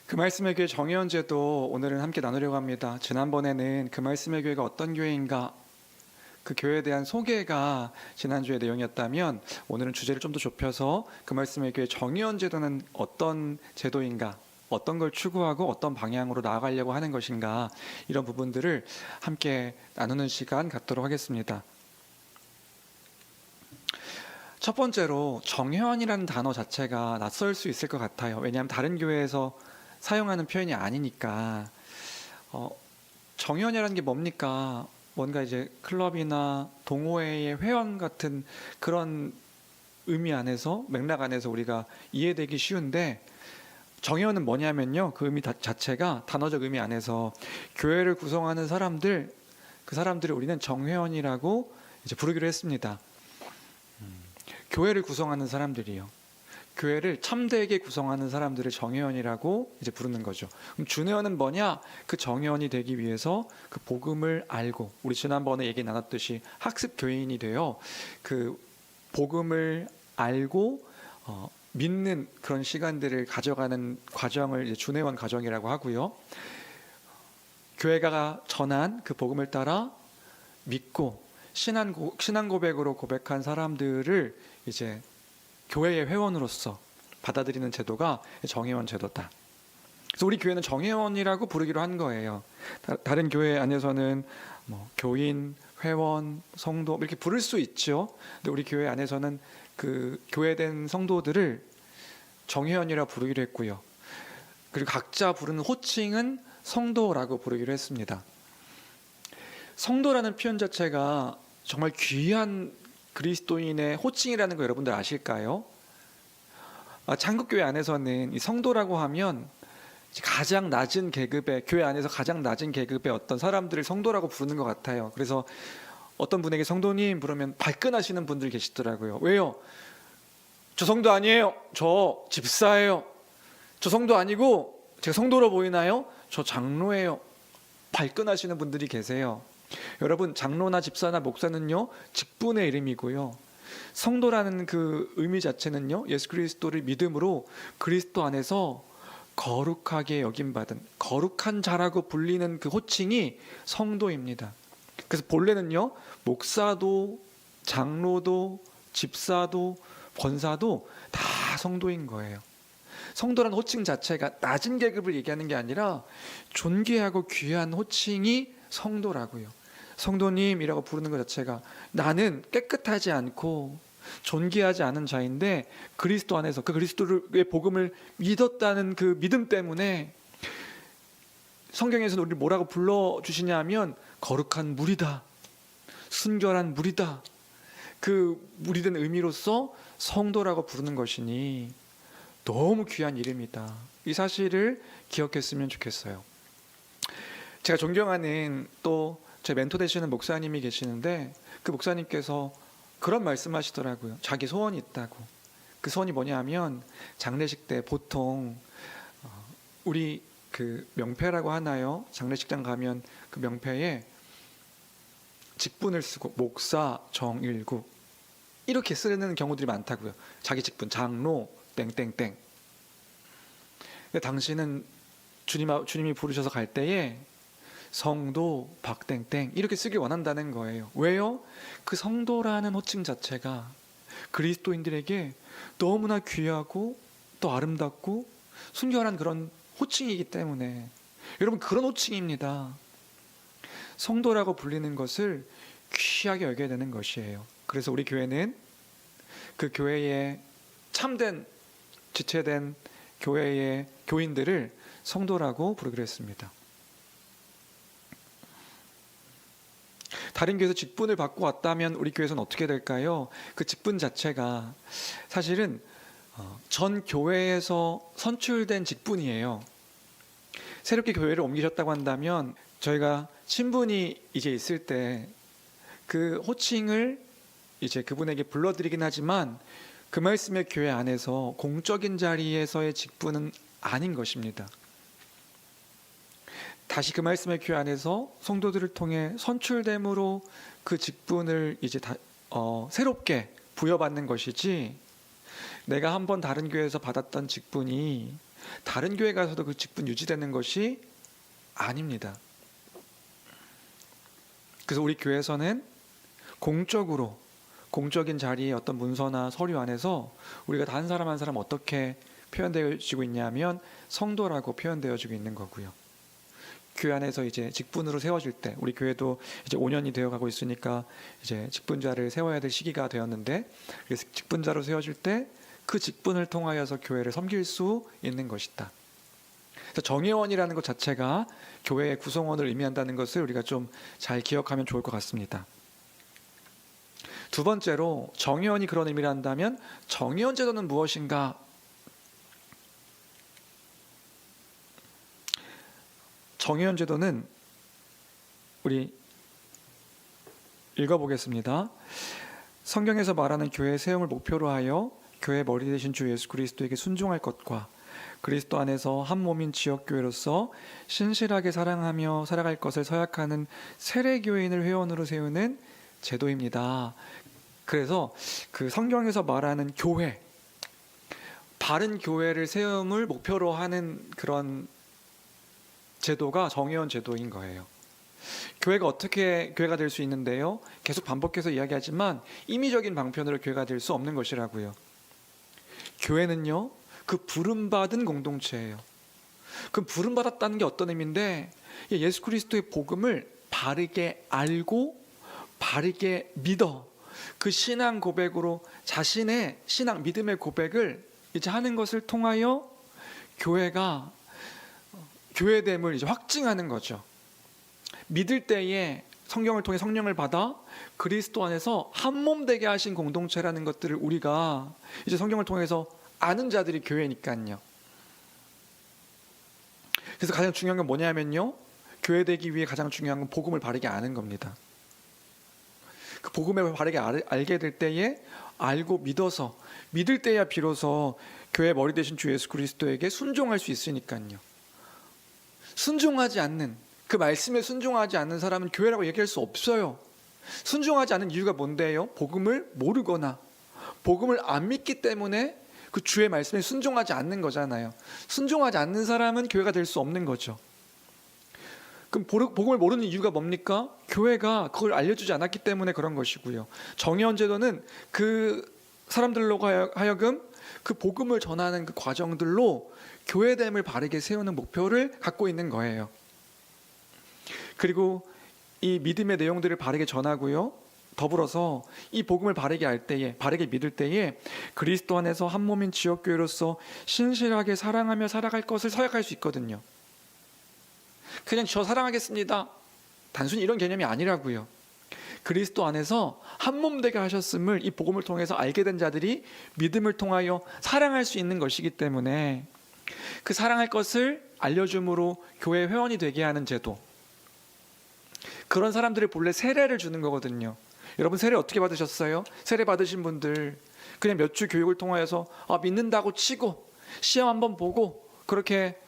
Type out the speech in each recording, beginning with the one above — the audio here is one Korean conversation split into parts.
그 말씀의 교회 정의원제도 오늘은 함께 나누려고 합니다. 지난번에는 그 말씀의 교회가 어떤 교회인가, 그 교회에 대한 소개가 지난주의 내용이었다면, 오늘은 주제를 좀 더 좁혀서 그 말씀의 교회 정의원제도는 어떤 제도인가, 어떤 걸 추구하고 어떤 방향으로 나아가려고 하는 것인가, 이런 부분들을 함께 나누는 시간 갖도록 하겠습니다. 첫 번째로 정회원이라는 단어 자체가 낯설 수 있을 것 같아요. 왜냐하면 다른 교회에서 사용하는 표현이 아니니까. 정회원이라는 게 뭡니까? 뭔가 이제 클럽이나 동호회의 회원 같은 그런 의미 안에서, 맥락 안에서 우리가 이해되기 쉬운데, 정회원은 뭐냐면요, 그 의미 자체가 단어적 의미 안에서 교회를 구성하는 사람들, 그 사람들을 우리는 정회원이라고 이제 부르기로 했습니다. 교회를 구성하는 사람들이요, 교회를 참되게 구성하는 사람들을 정회원이라고 이제 부르는 거죠. 그럼 준회원은 뭐냐? 그 정회원이 되기 위해서 그 복음을 알고, 우리 지난번에 얘기 나눴듯이 학습 교인이 되어 그 복음을 알고 믿는 그런 시간들을 가져가는 과정을 이제 준회원 과정이라고 하고요. 교회가 전한 그 복음을 따라 믿고 신앙 고백으로 고백한 사람들을 이제 교회의 회원으로서 받아들이는 제도가 정회원 제도다. 그래서 우리 교회는 정회원이라고 부르기로 한 거예요. 다른 교회 안에서는 뭐 교인, 회원, 성도 이렇게 부를 수 있죠. 근데 우리 교회 안에서는 그 교회된 성도들을 정회원이라고 부르기로 했고요. 그리고 각자 부르는 호칭은 성도라고 부르기로 했습니다. 성도라는 표현 자체가 정말 귀한 그리스도인의 호칭이라는 거 여러분들 아실까요? 창국교회 안에서는 이 성도라고 하면 가장 낮은 계급의, 교회 안에서 가장 낮은 계급의 어떤 사람들을 성도라고 부르는 것 같아요. 그래서 어떤 분에게 성도님 부르면 발끈하시는 분들 계시더라고요. 왜요? 저 성도 아니에요. 저 집사예요. 저 성도 아니고 제가 성도로 보이나요? 저 장로예요. 발끈하시는 분들이 계세요. 여러분, 장로나 집사나 목사는요, 직분의 이름이고요, 성도라는 그 의미 자체는요, 예수 그리스도를 믿음으로 그리스도 안에서 거룩하게 여김받은, 거룩한 자라고 불리는 그 호칭이 성도입니다. 그래서 본래는요, 목사도 장로도 집사도 권사도 다 성도인 거예요. 성도란 호칭 자체가 낮은 계급을 얘기하는 게 아니라 존귀하고 귀한 호칭이 성도라고요. 성도님이라고 부르는 것 자체가 나는 깨끗하지 않고 존귀하지 않은 자인데 그리스도 안에서 그 그리스도의 복음을 믿었다는 그 믿음 때문에 성경에서는 우리를 뭐라고 불러주시냐 하면 거룩한 무리다, 순결한 무리다, 그 무리된 의미로서 성도라고 부르는 것이니 너무 귀한 이름이다. 이 사실을 기억했으면 좋겠어요. 제가 존경하는 또 제 멘토 되시는 목사님이 계시는데, 그 목사님께서 그런 말씀하시더라고요. 자기 소원이 있다고. 그 소원이 뭐냐 하면, 장례식 때 보통 우리 그 명패라고 하나요? 장례식장 가면 그 명패에 직분을 쓰고 목사 정일국 이렇게 쓰는 경우들이 많다고요. 자기 직분 장로 땡땡땡. 근데 당신은 주님이 부르셔서 갈 때에 성도 박땡땡 이렇게 쓰길 원한다는 거예요. 왜요? 그 성도라는 호칭 자체가 그리스도인들에게 너무나 귀하고 또 아름답고 순결한 그런 호칭이기 때문에, 여러분, 그런 호칭입니다. 성도라고 불리는 것을 귀하게 여겨야 되는 것이에요. 그래서 우리 교회는 그 교회에 참된 지체된 교회의 교인들을 성도라고 부르기로 했습니다. 다른 교회에서 직분을 받고 왔다면 우리 교회에서는 어떻게 될까요? 그 직분 자체가 사실은 전 교회에서 선출된 직분이에요. 새롭게 교회를 옮기셨다고 한다면 저희가 친분이 이제 있을 때 그 호칭을 이제 그분에게 불러드리긴 하지만 그 말씀의 교회 안에서 공적인 자리에서의 직분은 아닌 것입니다. 다시 그 말씀의 교회 안에서 성도들을 통해 선출됨으로 그 직분을 이제 새롭게 부여받는 것이지, 내가 한번 다른 교회에서 받았던 직분이 다른 교회 가서도 그 직분 유지되는 것이 아닙니다. 그래서 우리 교회에서는 공적인 자리에 어떤 문서나 서류 안에서 우리가 한 사람 한 사람 어떻게 표현되어지고 있냐면 성도라고 표현되어지고 있는 거고요. 교회 안에서 이제 직분으로 세워질 때, 우리 교회도 이제 5년이 되어가고 있으니까 이제 직분자를 세워야 될 시기가 되었는데, 그래서 직분자로 세워질 때 그 직분을 통하여서 교회를 섬길 수 있는 것이다. 그래서 정회원이라는 것 자체가 교회의 구성원을 의미한다는 것을 우리가 좀 잘 기억하면 좋을 것 같습니다. 두 번째로 정회원이 그런 의미를 한다면 정회원 제도는 무엇인가? 정회원 제도는 우리 읽어보겠습니다. 성경에서 말하는 교회의 세움을 목표로 하여 교회 머리 되신 주 예수 그리스도에게 순종할 것과 그리스도 안에서 한 몸인 지역교회로서 신실하게 사랑하며 살아갈 것을 서약하는 세례교인을 회원으로 세우는 제도입니다. 그래서 그 성경에서 말하는 교회, 바른 교회를 세움을 목표로 하는 그런 제도가 정회원 제도인 거예요. 교회가 어떻게 교회가 될 수 있는데요? 계속 반복해서 이야기하지만 임의적인 방편으로 교회가 될 수 없는 것이라고요. 교회는요, 그 부름받은 공동체예요. 그 부름받았다는 게 어떤 의미인데, 예수 그리스도의 복음을 바르게 알고 바르게 믿어 그 신앙 고백으로 자신의 신앙 믿음의 고백을 이제 하는 것을 통하여 교회가 교회됨을 이제 확증하는 거죠. 믿을 때에 성경을 통해 성령을 받아 그리스도 안에서 한 몸 되게 하신 공동체라는 것들을 우리가 이제 성경을 통해서 아는 자들이 교회니까요. 그래서 가장 중요한 건 뭐냐면요, 교회 되기 위해 가장 중요한 건 복음을 바르게 아는 겁니다. 그 복음을 바르게 알게 될 때에 알고 믿어서 믿을 때야 비로소 교회 머리 되신 주 예수 그리스도에게 순종할 수 있으니까요. 순종하지 않는, 그 말씀에 순종하지 않는 사람은 교회라고 얘기할 수 없어요. 순종하지 않는 이유가 뭔데요? 복음을 모르거나 복음을 안 믿기 때문에 그 주의 말씀에 순종하지 않는 거잖아요. 순종하지 않는 사람은 교회가 될 수 없는 거죠. 그럼 복음을 모르는 이유가 뭡니까? 교회가 그걸 알려주지 않았기 때문에 그런 것이고요. 정회원 제도는 그 사람들로 하여금 그 복음을 전하는 그 과정들로 교회됨을 바르게 세우는 목표를 갖고 있는 거예요. 그리고 이 믿음의 내용들을 바르게 전하고요, 더불어서 이 복음을 바르게 알 때에, 바르게 믿을 때에 그리스도 안에서 한 몸인 지역교회로서 신실하게 사랑하며 살아갈 것을 서약할 수 있거든요. 그냥 저 사랑하겠습니다, 단순히 이런 개념이 아니라고요. 그리스도 안에서 한 몸 되게 하셨음을 이 복음을 통해서 알게 된 자들이 믿음을 통하여 사랑할 수 있는 것이기 때문에 그 사랑할 것을 알려줌으로 교회 회원이 되게 하는 제도, 그런 사람들이 본래 세례를 주는 거거든요. 여러분 세례 어떻게 받으셨어요? 세례 받으신 분들 그냥 몇 주 교육을 통하여서 믿는다고 치고 시험 한번 보고 그렇게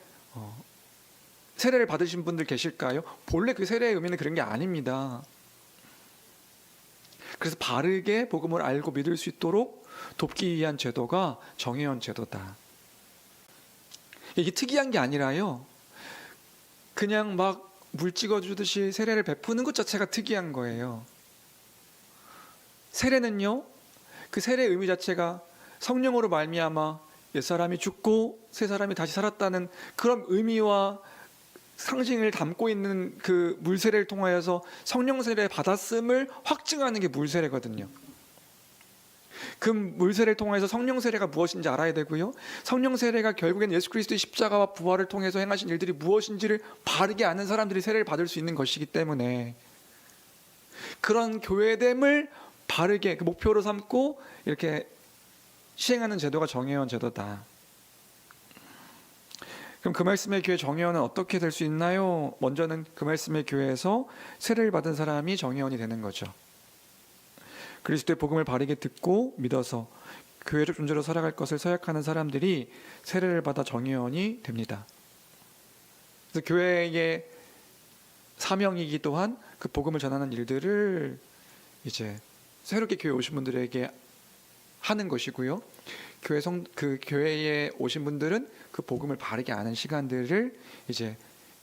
세례를 받으신 분들 계실까요? 본래 그 세례의 의미는 그런 게 아닙니다. 그래서 바르게 복음을 알고 믿을 수 있도록 돕기 위한 제도가 정회원 제도다. 이게 특이한 게 아니라요, 그냥 막 물 찍어주듯이 세례를 베푸는 것 자체가 특이한 거예요. 세례는요, 그 세례의 의미 자체가 성령으로 말미암아 옛사람이 죽고 새 사람이 다시 살았다는 그런 의미와 상징을 담고 있는 그 물세례를 통하여서 성령 세례 받았음을 확증하는 게 물세례거든요. 그 물세례를 통해서 성령 세례가 무엇인지 알아야 되고요, 성령 세례가 결국엔 예수 그리스도의 십자가와 부활을 통해서 행하신 일들이 무엇인지를 바르게 아는 사람들이 세례를 받을 수 있는 것이기 때문에 그런 교회됨을 바르게 그 목표로 삼고 이렇게 시행하는 제도가 정회원 제도다. 그럼 그 말씀의 교회 정회원은 어떻게 될 수 있나요? 먼저는 그 말씀의 교회에서 세례를 받은 사람이 정회원이 되는 거죠. 그리스도의 복음을 바르게 듣고 믿어서 교회적 존재로 살아갈 것을 서약하는 사람들이 세례를 받아 정회원이 됩니다. 그래서 교회의 사명이기도 한 그 복음을 전하는 일들을 이제 새롭게 교회 오신 분들에게 하는 것이고요, 그 교회에 오신 분들은 그 복음을 바르게 아는 시간들을 이제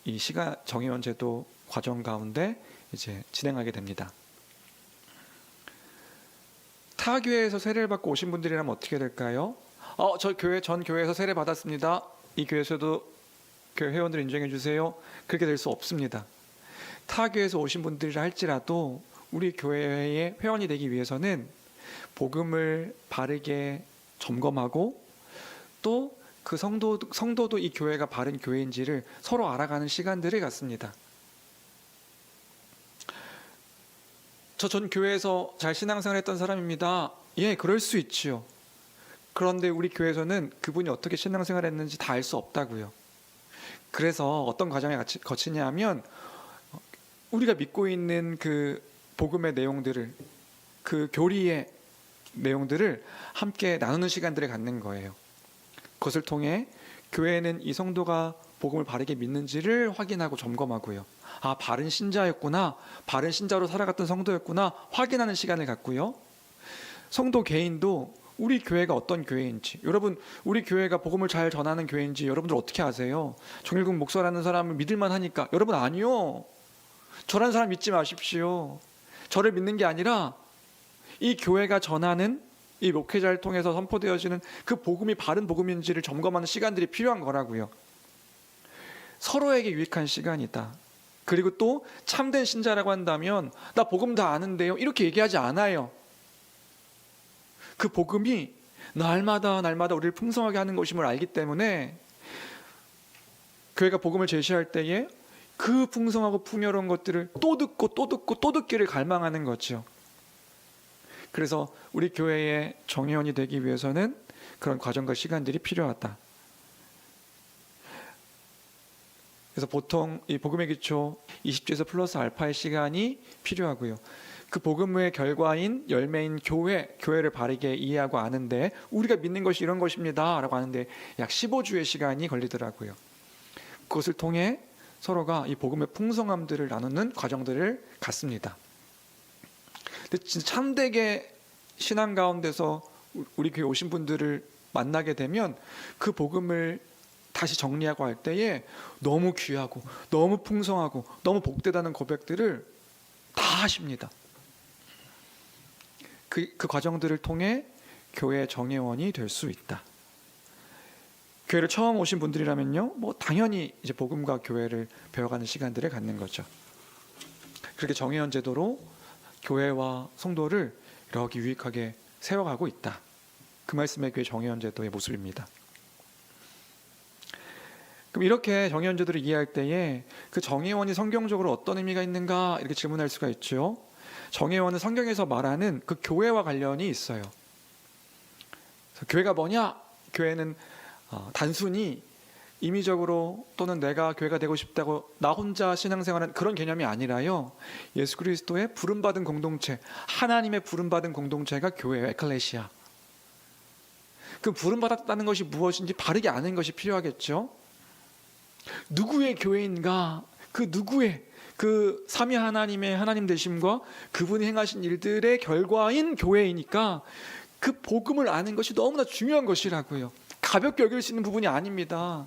이 시간 정회원 제도 과정 가운데 이제 진행하게 됩니다. 타 교회에서 세례를 받고 오신 분들이라면 어떻게 될까요? 전 교회에서 세례 받았습니다. 이 교회에서도 교회 회원들 인정해 주세요. 그렇게 될 수 없습니다. 타 교회에서 오신 분들이라 할지라도 우리 교회의 회원이 되기 위해서는 복음을 바르게 점검하고 또 그 성도도 이 교회가 바른 교회인지를 서로 알아가는 시간들을 갖습니다. 전 교회에서 잘 신앙생활 했던 사람입니다. 예, 그럴 수 있지요. 그런데 우리 교회에서는 그분이 어떻게 신앙생활 했는지 다 알 수 없다고요. 그래서 어떤 과정을 거치냐 하면 우리가 믿고 있는 그 복음의 내용들을, 그 교리의 내용들을 함께 나누는 시간들을 갖는 거예요. 그것을 통해 교회는 이 성도가 복음을 바르게 믿는지를 확인하고 점검하고요. 바른 신자였구나, 바른 신자로 살아갔던 성도였구나 확인하는 시간을 갖고요. 성도 개인도 우리 교회가 어떤 교회인지, 여러분 우리 교회가 복음을 잘 전하는 교회인지 여러분들 어떻게 아세요? 정일국 목사라는 사람을 믿을만 하니까? 여러분 아니요. 저라는 사람 믿지 마십시오. 저를 믿는 게 아니라 이 교회가 전하는 이 목회자를 통해서 선포되어지는 그 복음이 바른 복음인지를 점검하는 시간들이 필요한 거라고요. 서로에게 유익한 시간이다. 그리고 또 참된 신자라고 한다면 나 복음 다 아는데요 이렇게 얘기하지 않아요. 그 복음이 날마다 우리를 풍성하게 하는 것임을 알기 때문에 교회가 복음을 제시할 때에 그 풍성하고 풍요로운 것들을 또 듣기를 갈망하는 거죠. 그래서 우리 교회의 정회원이 되기 위해서는 그런 과정과 시간들이 필요하다. 그래서 보통 이 복음의 기초 20주에서 플러스 알파의 시간이 필요하고요. 그 복음의 결과인 열매인 교회를 바르게 이해하고 아는데 우리가 믿는 것이 이런 것입니다 라고 하는데 약 15주의 시간이 걸리더라고요. 그것을 통해 서로가 이 복음의 풍성함들을 나누는 과정들을 갖습니다. 근데 진짜 참되게 신앙 가운데서 우리 교회 오신 분들을 만나게 되면 그 복음을 다시 정리하고 할 때에 너무 귀하고 너무 풍성하고 너무 복되다는 고백들을 다 하십니다. 그 과정들을 통해 교회 정회원이 될 수 있다. 교회를 처음 오신 분들이라면요, 당연히 이제 복음과 교회를 배워가는 시간들을 갖는 거죠. 그렇게 정회원 제도로 교회와 성도를 이렇게 유익하게 세워가고 있다. 그 말씀의 교회 정회원 제도의 모습입니다. 그럼 이렇게 정회원 제도를 이해할 때에 그 정회원이 성경적으로 어떤 의미가 있는가 이렇게 질문할 수가 있죠. 정회원은 성경에서 말하는 그 교회와 관련이 있어요. 그래서 교회가 뭐냐? 교회는 단순히 임의적으로 또는 내가 교회가 되고 싶다고 나 혼자 신앙생활하는 그런 개념이 아니라요. 예수 그리스도의 부름받은 공동체, 하나님의 부름받은 공동체가 교회예요. 에클레시아. 그 부름받았다는 것이 무엇인지 바르게 아는 것이 필요하겠죠. 누구의 교회인가? 그 누구의 그 삼위 하나님의 하나님 되심과 그분이 행하신 일들의 결과인 교회이니까 그 복음을 아는 것이 너무나 중요한 것이라고요. 가볍게 여길 수 있는 부분이 아닙니다.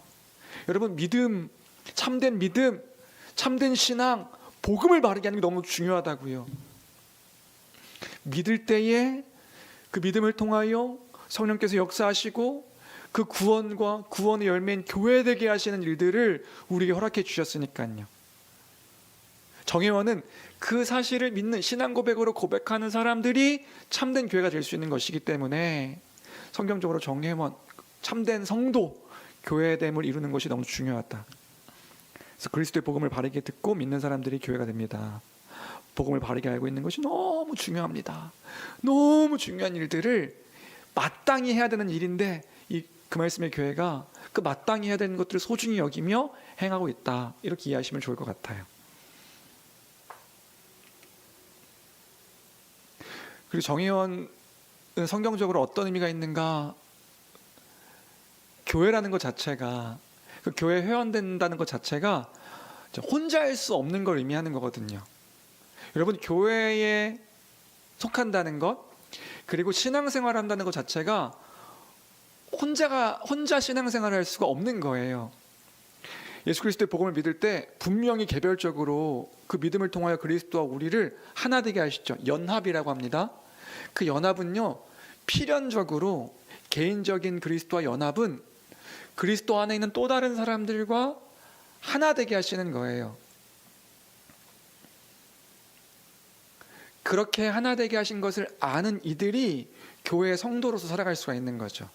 여러분 믿음, 참된 신앙, 복음을 바르게 하는 게 너무 중요하다고요. 믿을 때에 그 믿음을 통하여 성령께서 역사하시고 그 구원의 열매인 교회 되게 하시는 일들을 우리에게 허락해 주셨으니까요. 정회원은 그 사실을 믿는 신앙 고백으로 고백하는 사람들이 참된 교회가 될 수 있는 것이기 때문에 성경적으로 정회원, 참된 성도, 교회됨을 이루는 것이 너무 중요하다. 그래서 그리스도의 복음을 바르게 듣고 믿는 사람들이 교회가 됩니다. 복음을 바르게 알고 있는 것이 너무 중요합니다. 너무 중요한 일들을 마땅히 해야 되는 일인데 그 말씀의 교회가 그 마땅히 해야 되는 것들을 소중히 여기며 행하고 있다. 이렇게 이해하시면 좋을 것 같아요. 그리고 정회원은 성경적으로 어떤 의미가 있는가? 교회라는 것 자체가, 그 교회 회원된다는 것 자체가 혼자 할 수 없는 걸 의미하는 거거든요. 여러분 교회에 속한다는 것, 그리고 신앙생활 한다는 것 자체가 혼자 신앙생활을 할 수가 없는 거예요. 예수 그리스도의 복음을 믿을 때 분명히 개별적으로 그 믿음을 통하여 그리스도와 우리를 하나 되게 하시죠. 연합이라고 합니다. 그 연합은요, 필연적으로 개인적인 그리스도와 연합은 그리스도 안에 있는 또 다른 사람들과 하나 되게 하시는 거예요. 그렇게 하나 되게 하신 것을 아는 이들이 교회의 성도로서 살아갈 수가 있는 거죠.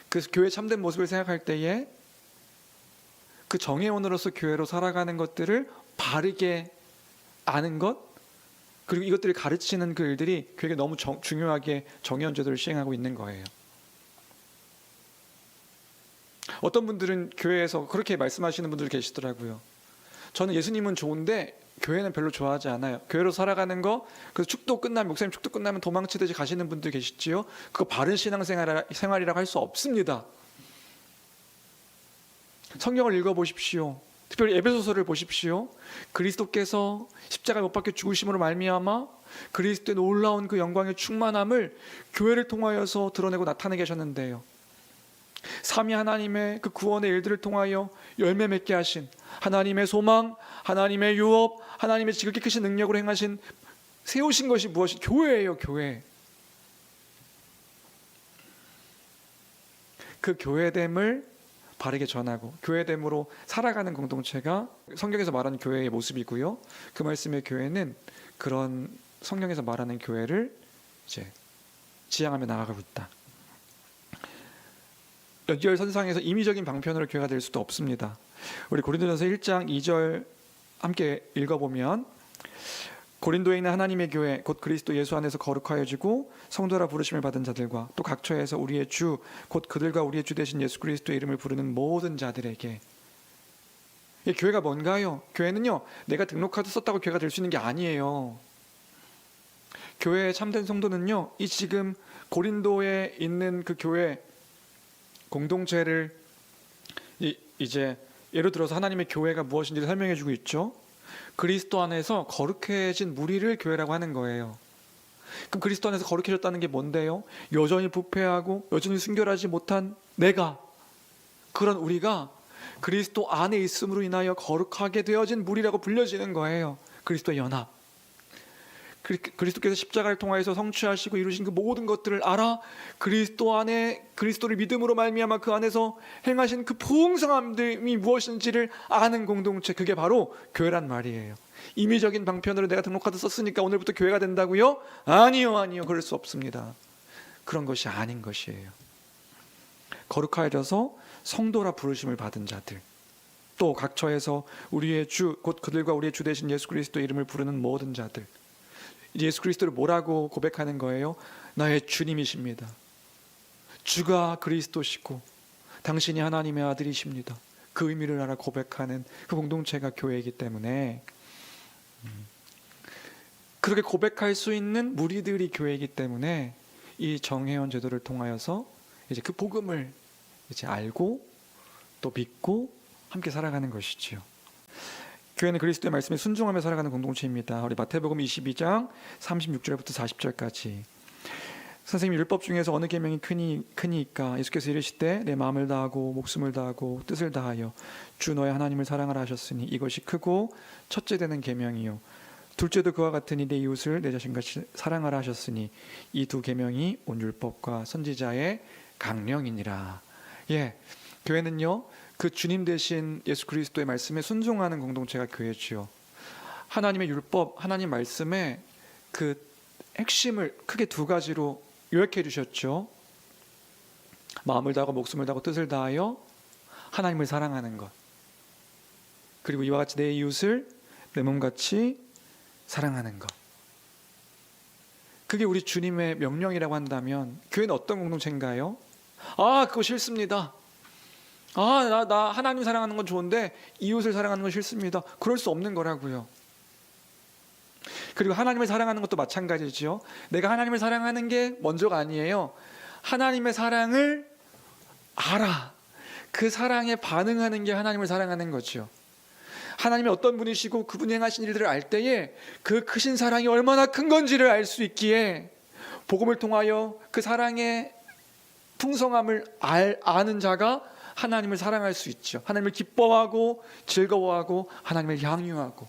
그래서 교회 참된 모습을 생각할 때에 그 정회원으로서 교회로 살아가는 것들을 바르게 아는 것, 그리고 이것들을 가르치는 그 일들이 교회가 너무 중요하게 정회원 제도를 시행하고 있는 거예요. 어떤 분들은 교회에서 그렇게 말씀하시는 분들 계시더라고요. 저는 예수님은 좋은데 교회는 별로 좋아하지 않아요. 교회로 살아가는 거, 그래서 축도 끝나면, 목사님 축도 끝나면 도망치듯이 가시는 분들 계시지요. 그거 바른 신앙생활이라고 할 수 없습니다. 성경을 읽어보십시오. 특별히 에베소서를 보십시오. 그리스도께서 십자가에 못 박혀 죽으심으로 말미암아 그리스도의 놀라운 그 영광의 충만함을 교회를 통하여서 드러내고 나타내게 하셨는데요. 삼위 하나님의 그 구원의 일들을 통하여 열매 맺게 하신 하나님의 소망, 하나님의 유업, 하나님의 지극히 크신 능력으로 행하신, 세우신 것이 무엇이? 교회예요. 교회. 그 교회됨을 바르게 전하고 교회됨으로 살아가는 공동체가 성경에서 말하는 교회의 모습이고요. 그 말씀의 교회는 그런 성경에서 말하는 교회를 이제 지향하며 나아가고 있다. 연결선상에서 임의적인 방편으로 교회가 될 수도 없습니다. 우리 고린도전서 1장 2절 함께 읽어보면, 고린도에 있는 하나님의 교회 곧 그리스도 예수 안에서 거룩하여지고 성도라 부르심을 받은 자들과 또 각 처에서 우리의 주 곧 그들과 우리의 주 되신 예수 그리스도의 이름을 부르는 모든 자들에게. 이 교회가 뭔가요? 교회는요, 내가 등록카드 썼다고 교회가 될 수 있는 게 아니에요. 교회의 참된 성도는요, 이 지금 고린도에 있는 그 교회 공동체를 이제 예를 들어서 하나님의 교회가 무엇인지 설명해 주고 있죠. 그리스도 안에서 거룩해진 무리를 교회라고 하는 거예요. 그럼 그리스도 안에서 거룩해졌다는 게 뭔데요? 여전히 부패하고 여전히 순결하지 못한 내가, 그런 우리가 그리스도 안에 있음으로 인하여 거룩하게 되어진 무리라고 불려지는 거예요. 그리스도의 연합. 그리스도께서 십자가를 통하여서 성취하시고 이루신 그 모든 것들을 알아 그리스도 안에, 그리스도를 믿음으로 말미암아 그 안에서 행하신 그 풍성함이 무엇인지를 아는 공동체, 그게 바로 교회란 말이에요. 임의적인 방편으로 내가 등록카드 썼으니까 오늘부터 교회가 된다고요? 아니요. 그럴 수 없습니다. 그런 것이 아닌 것이에요. 거룩하여져서 성도라 부르심을 받은 자들, 또 각 처에서 우리의 주 곧 그들과 우리의 주 되신 예수 그리스도의 이름을 부르는 모든 자들. 예수 그리스도를 뭐라고 고백하는 거예요? 나의 주님이십니다. 주가 그리스도시고 당신이 하나님의 아들이십니다. 그 의미를 알아 고백하는 그 공동체가 교회이기 때문에, 그렇게 고백할 수 있는 무리들이 교회이기 때문에 이 정회원 제도를 통하여서 이제 그 복음을 이제 알고 또 믿고 함께 살아가는 것이지요. 교회는 그리스도의 말씀에 순종하며 살아가는 공동체입니다. 우리 마태복음 22장 36절부터 40절까지. 선생님, 율법 중에서 어느 계명이 크니까? 예수께서 이르시되 내 마음을 다하고 목숨을 다하고 뜻을 다하여 주 너의 하나님을 사랑하라 하셨으니 이것이 크고 첫째 되는 계명이요 둘째도 그와 같으니 내 이웃을 내 자신같이 사랑하라 하셨으니 이 두 계명이 온 율법과 선지자의 강령이니라. 교회는요, 그 주님 되신 예수 그리스도의 말씀에 순종하는 공동체가 교회지요. 하나님의 율법, 하나님 말씀의 그 핵심을 크게 두 가지로 요약해 주셨죠. 마음을 다하고 목숨을 다하고 뜻을 다하여 하나님을 사랑하는 것, 그리고 이와 같이 내 이웃을 내 몸같이 사랑하는 것. 그게 우리 주님의 명령이라고 한다면 교회는 어떤 공동체인가요? 그거 싫습니다. 나 하나님 사랑하는 건 좋은데 이웃을 사랑하는 건 싫습니다. 그럴 수 없는 거라고요. 그리고 하나님을 사랑하는 것도 마찬가지지요. 내가 하나님을 사랑하는 게 먼저가 아니에요. 하나님의 사랑을 알아. 그 사랑에 반응하는 게 하나님을 사랑하는 거죠. 하나님이 어떤 분이시고 그분이 행하신 일들을 알 때에 그 크신 사랑이 얼마나 큰 건지를 알 수 있기에 복음을 통하여 그 사랑의 풍성함을 아는 자가 하나님을 사랑할 수 있죠. 하나님을 기뻐하고 즐거워하고 하나님을 향유하고,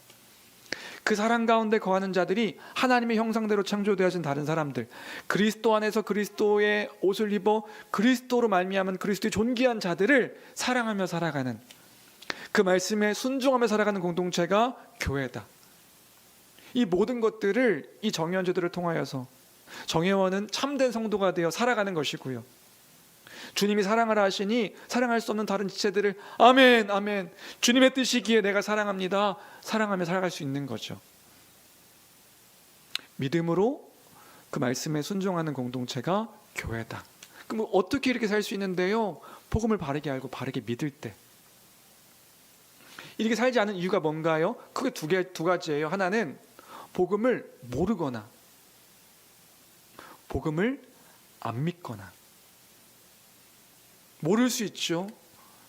그 사랑 가운데 거하는 자들이 하나님의 형상대로 창조되어진 다른 사람들, 그리스도 안에서 그리스도의 옷을 입어 그리스도로 말미암은 그리스도의 존귀한 자들을 사랑하며 살아가는, 그 말씀에 순종하며 살아가는 공동체가 교회다. 이 모든 것들을 이 정예원제도를 통하여서 정예원은 참된 성도가 되어 살아가는 것이고요, 주님이 사랑하라 하시니 사랑할 수 없는 다른 지체들을 아멘 아멘, 주님의 뜻이기에 내가 사랑합니다, 사랑하며 살아갈 수 있는 거죠. 믿음으로 그 말씀에 순종하는 공동체가 교회다. 그럼 어떻게 이렇게 살 수 있는데요? 복음을 바르게 알고 바르게 믿을 때. 이렇게 살지 않은 이유가 뭔가요? 크게 두 가지예요. 하나는 복음을 모르거나 복음을 안 믿거나. 모를 수 있죠.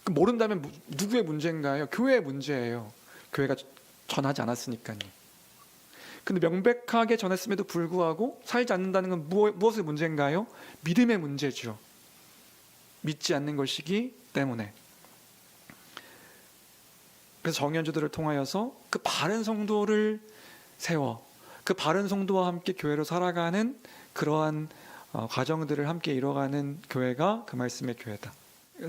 모른다면 누구의 문제인가요? 교회의 문제예요. 교회가 전하지 않았으니까요. 근데 명백하게 전했음에도 불구하고 살지 않는다는 건 무엇의 문제인가요? 믿음의 문제죠. 믿지 않는 것이기 때문에. 그래서 정예원제도를 통하여서 그 바른 성도를 세워 그 바른 성도와 함께 교회로 살아가는 그러한 과정들을 함께 이뤄가는 교회가 그 말씀의 교회다.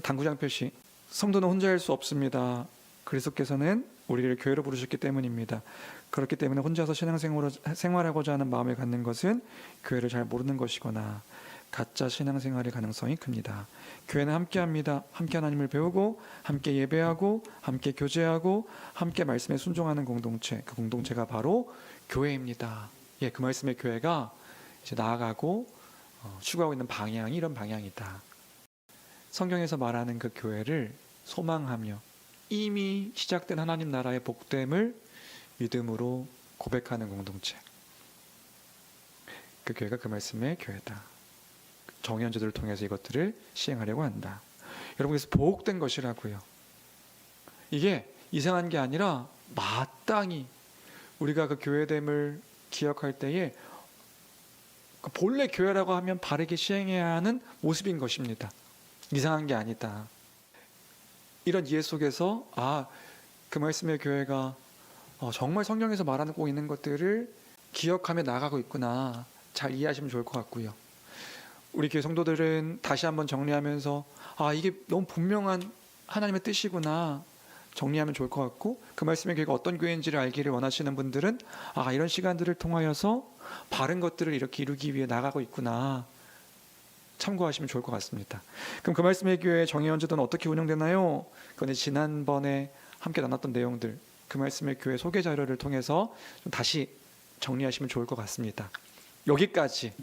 당구장 표시, 성도는 혼자 할 수 없습니다. 그리스도께서는 우리를 교회로 부르셨기 때문입니다. 그렇기 때문에 혼자서 신앙생활하고자 하는 마음을 갖는 것은 교회를 잘 모르는 것이거나 가짜 신앙생활의 가능성이 큽니다. 교회는 함께합니다. 함께 하나님을 배우고 함께 예배하고 함께 교제하고 함께 말씀에 순종하는 공동체, 그 공동체가 바로 교회입니다. 예, 그 말씀의 교회가 이제 나아가고 추구하고 있는 방향이 이런 방향이다. 성경에서 말하는 그 교회를 소망하며 이미 시작된 하나님 나라의 복됨을 믿음으로 고백하는 공동체, 그 교회가 그 말씀의 교회다. 정예원제도를 통해서 이것들을 시행하려고 한다. 여러분께서 보복된 것이라고요. 이게 이상한 게 아니라 마땅히 우리가 그 교회됨을 기억할 때에 본래 교회라고 하면 바르게 시행해야 하는 모습인 것입니다. 이상한 게 아니다. 이런 이해 속에서 그 말씀의 교회가 정말 성경에서 말하고 있는 것들을 기억하며 나가고 있구나, 잘 이해하시면 좋을 것 같고요. 우리 교회 성도들은 다시 한번 정리하면서 이게 너무 분명한 하나님의 뜻이구나 정리하면 좋을 것 같고, 그 말씀의 교회가 어떤 교회인지를 알기를 원하시는 분들은 이런 시간들을 통하여서 바른 것들을 이렇게 이루기 위해 나가고 있구나 참고하시면 좋을 것 같습니다. 그럼 그 말씀의 교회 정예원제도는 어떻게 운영되나요? 그건 지난번에 함께 나눴던 내용들, 그 말씀의 교회 소개 자료를 통해서 좀 다시 정리하시면 좋을 것 같습니다. 여기까지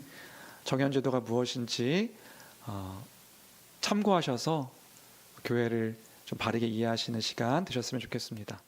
정예원제도가 무엇인지 참고하셔서 교회를 좀 바르게 이해하시는 시간 되셨으면 좋겠습니다.